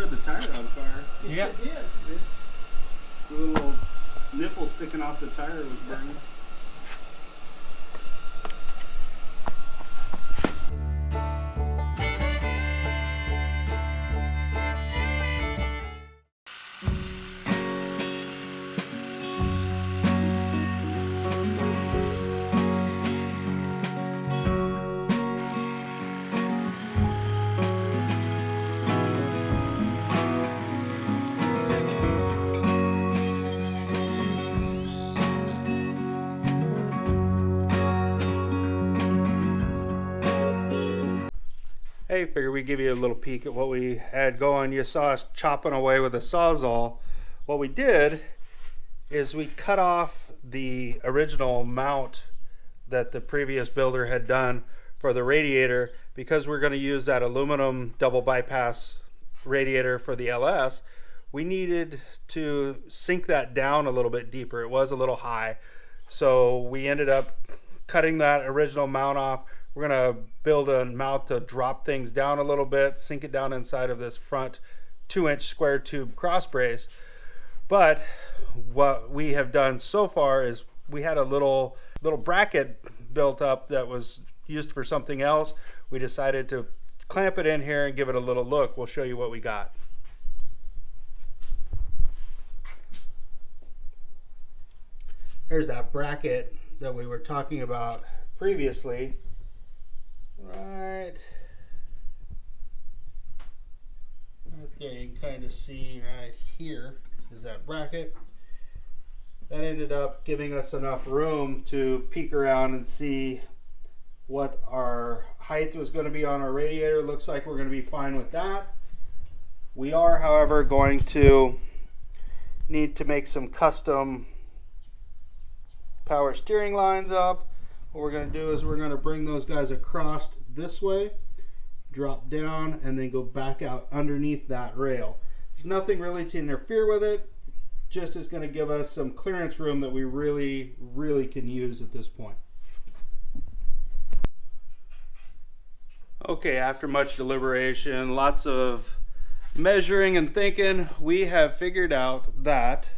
started the tire on fire. Yeah. It did. The little nipple sticking off the tire was burning. Hey, figure we give you a little peek at what we had going. You saw us chopping away with a Sawzall. What we did is we cut off the original mount that the previous builder had done for the radiator. Because we're going to use that aluminum double bypass radiator for the LS, we needed to sink that down a little bit deeper. It was a little high, so we ended up cutting that original mount off. We're going to build a mount to drop things down a little bit, sink it down inside of this front 2-inch square tube cross brace. But what we have done so far is we had a little bracket built up that was used for something else. We decided to clamp it in here and give it a little look. We'll show you what we got. Here's that bracket that we were talking about previously. Right there, you can kind of see right here is that bracket. That ended up giving us enough room to peek around and see what our height was going to be on our radiator. Looks like we're going to be fine with that. We are, however, going to need to make some custom power steering lines up. What we're going to do is we're going to bring those guys across this way, drop down, and then go back out underneath that rail. There's nothing really to interfere with it, just is going to give us some clearance room that we really can use at this point. Okay, after much deliberation, lots of measuring and thinking, we have figured out that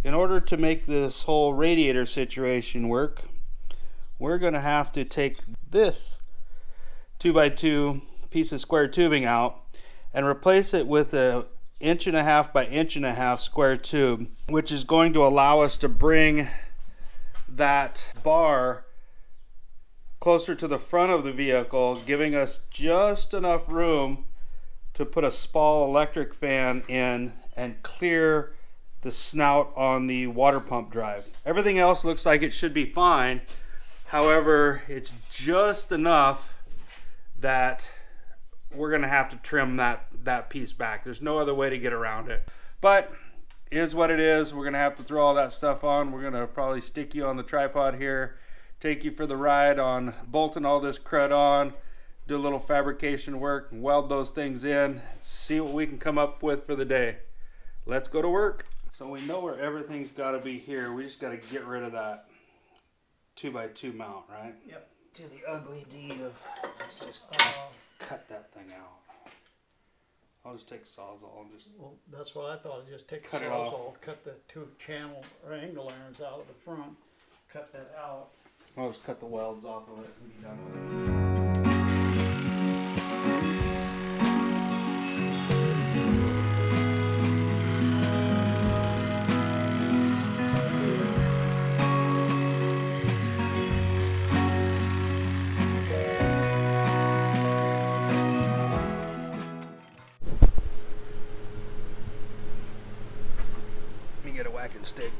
in order to make this whole radiator situation work, we're going to have to take this 2x2 piece of square tubing out and replace it with a 1.5 by 1.5 square tube, which is going to allow us to bring that bar closer to the front of the vehicle, giving us just enough room to put a Spall electric fan in and clear the snout on the water pump drive. Everything else looks like it should be fine. However, it's just enough that we're going to have to trim that piece back. There's no other way to get around it. But it is what it is. We're going to have to throw all that stuff on. We're going to probably stick you on the tripod here, take you for the ride on bolting all this crud on, do a little fabrication work, and weld those things in, see what we can come up with for the day. Let's go to work. So we know where everything's got to be here. We just got to get rid of that 2x2 mount, right? Yep. Do the ugly deed of let's just cut that thing out. I'll just take Sawzall and just. Well, that's what I thought. Just take Cut the it off. Sawzall, cut the 2 channel or angle irons out of the front, cut that out. I'll just cut the welds off of it and be done with it. Let me get a whacking stick.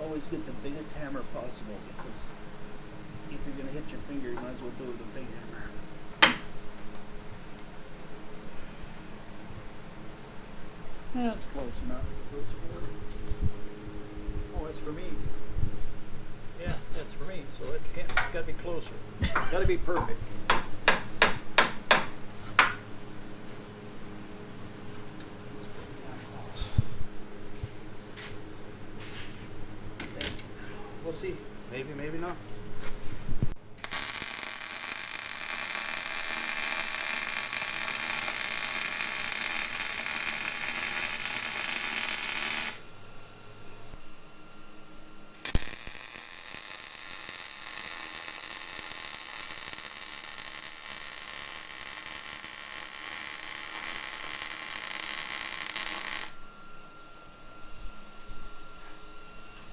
Always get the biggest hammer possible, because if you're going to hit your finger, you might as well do it with a big hammer. That's close enough. Oh, it's for me. Yeah, that's for me. So it's got to be closer. Got to be perfect. see. Maybe, maybe not.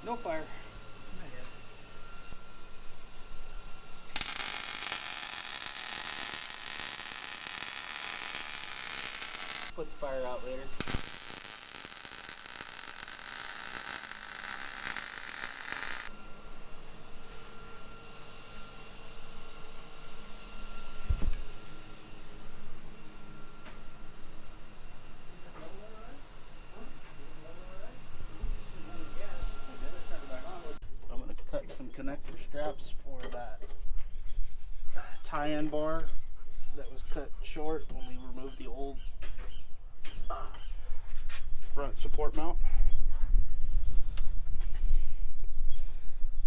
No fire. Put the fire out later. I'm going to cut some connector straps for that tie-in bar that was cut short when we removed the old front support mount.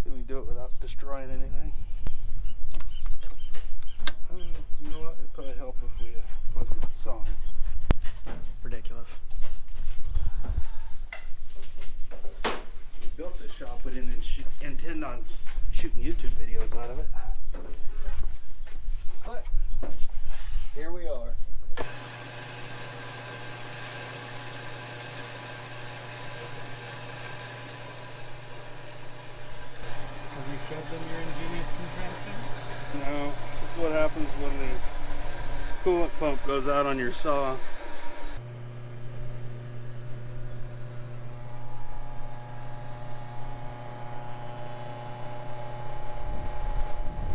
See if we can do it without destroying anything. You know what? It'd probably help if we put the saw in. Ridiculous. We built this shop, we didn't intend on shooting YouTube videos out of it. But here we are. Have you showed them your ingenious contraption? No, this is what happens when the coolant pump goes out on your saw.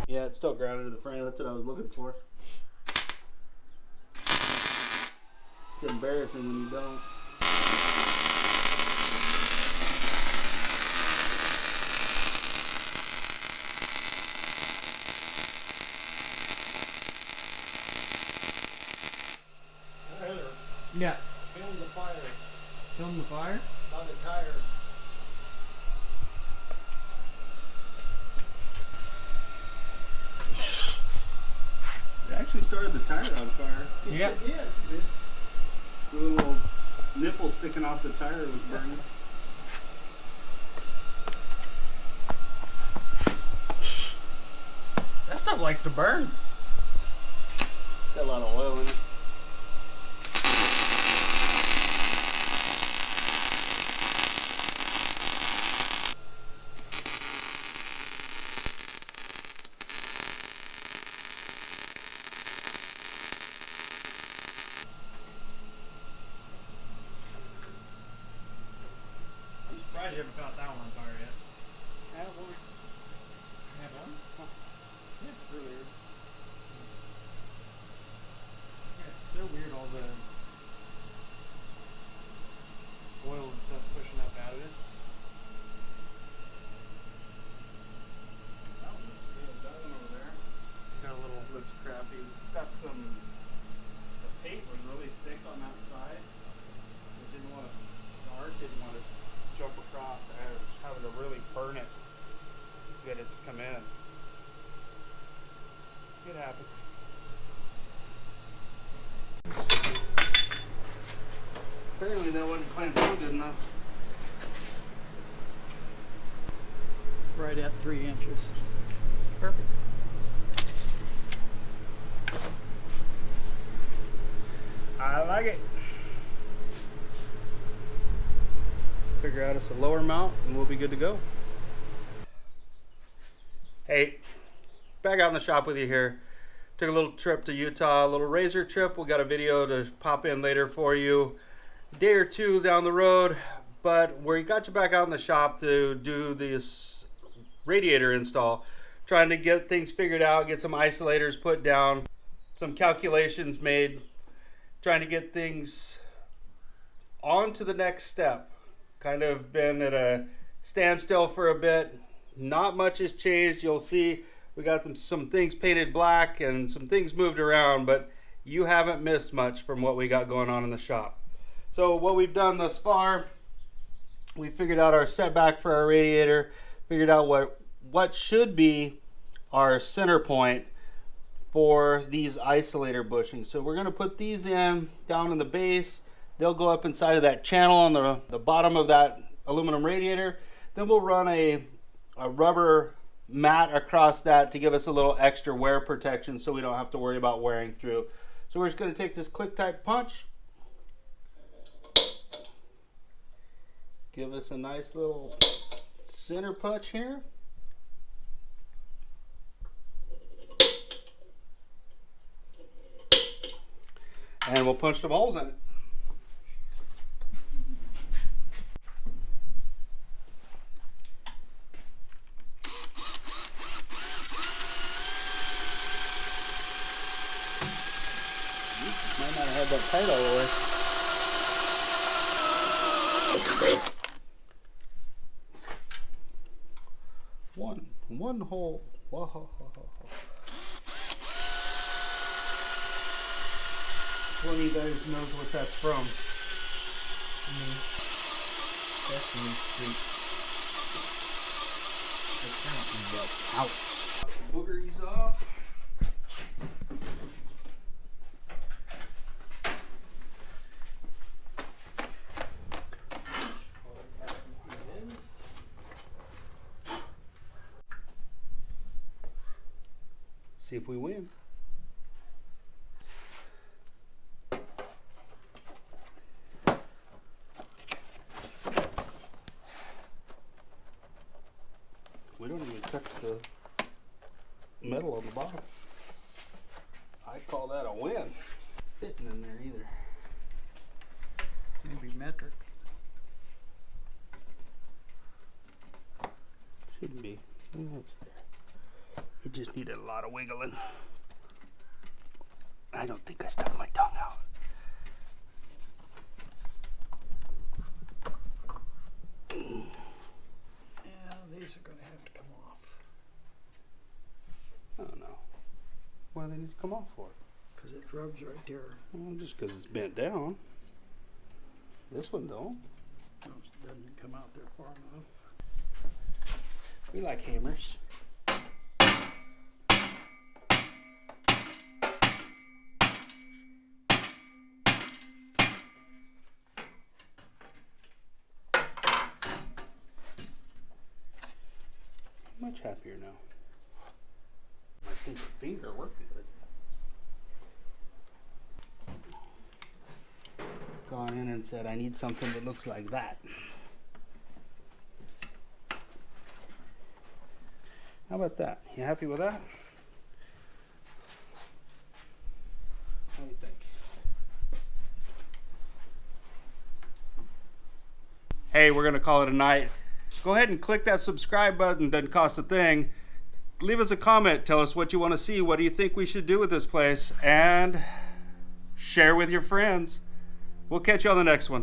Yeah, it's still grounded to the frame. That's what I was looking for. It's embarrassing when you don't. Yeah. Film the fire Film the fire? on the tires. It actually started the tire on fire. Yeah. It did. The little nipple sticking off the tire was burning. That stuff likes to burn. Got a lot of oil in it. I'm surprised you haven't got that one on fire yet. Had it once. Have one? Yeah, earlier. Yeah, it's so weird all the oil and stuff pushing up out of it. That one looks good. That one over there Got a little. looks crappy. It's got some. The paint was really thick on that side. It didn't want to start. Didn't want to jump across. I was having to really burn it to get it to come in. It happens. Apparently that wasn't clamped down good enough. Right at 3 inches. Perfect. I like it. Figure out it's a lower mount and we'll be good to go. Hey, back out in the shop with you here. Took a little trip to Utah, a little razor trip. We got a video to pop in later for you. A day or two down the road, but we got you back out in the shop to do this radiator install. Trying to get things figured out, get some isolators put down, some calculations made, trying to get things on to the next step. Kind of been at a standstill for a bit. Not much has changed. You'll see we got some things painted black and some things moved around, but you haven't missed much from what we got going on in the shop. So what we've done thus far, we figured out our setback for our radiator, figured out what what should be our center point for these isolator bushings. So we're going to put these in down in the base. They'll go up inside of that channel on the bottom of that aluminum radiator. Then we'll run a rubber mat across that to give us a little extra wear protection so we don't have to worry about wearing through. So we're just going to take this click type punch, give us a nice little center punch here. And we'll punch some holes in it. Might not have had that tight all the way. One hole. One of you guys knows what that's from. Sesame Street. Out. Boogeries off. See if we win. We don't even touch the metal on the bottom. I call that a win. Fitting in there either. Maybe metric. Shouldn't be. It's there. It just needed a lot of wiggling. I don't think I stuck my tongue out. Yeah, these are going to have to come off. I don't know. What do they need to come off for? Because it rubs right there. Well, just because it's bent down. This one don't. No, it doesn't come out there far enough. We like hammers. Much happier now. My stinky finger worked good. Gone in and said, I need something that looks like that. How about that? You happy with that? What do you think? Hey, we're going to call it a night. Go ahead and click that subscribe button. Doesn't cost a thing. Leave us a comment. Tell us what you want to see. What do you think we should do with this place? And share with your friends. We'll catch you on the next one.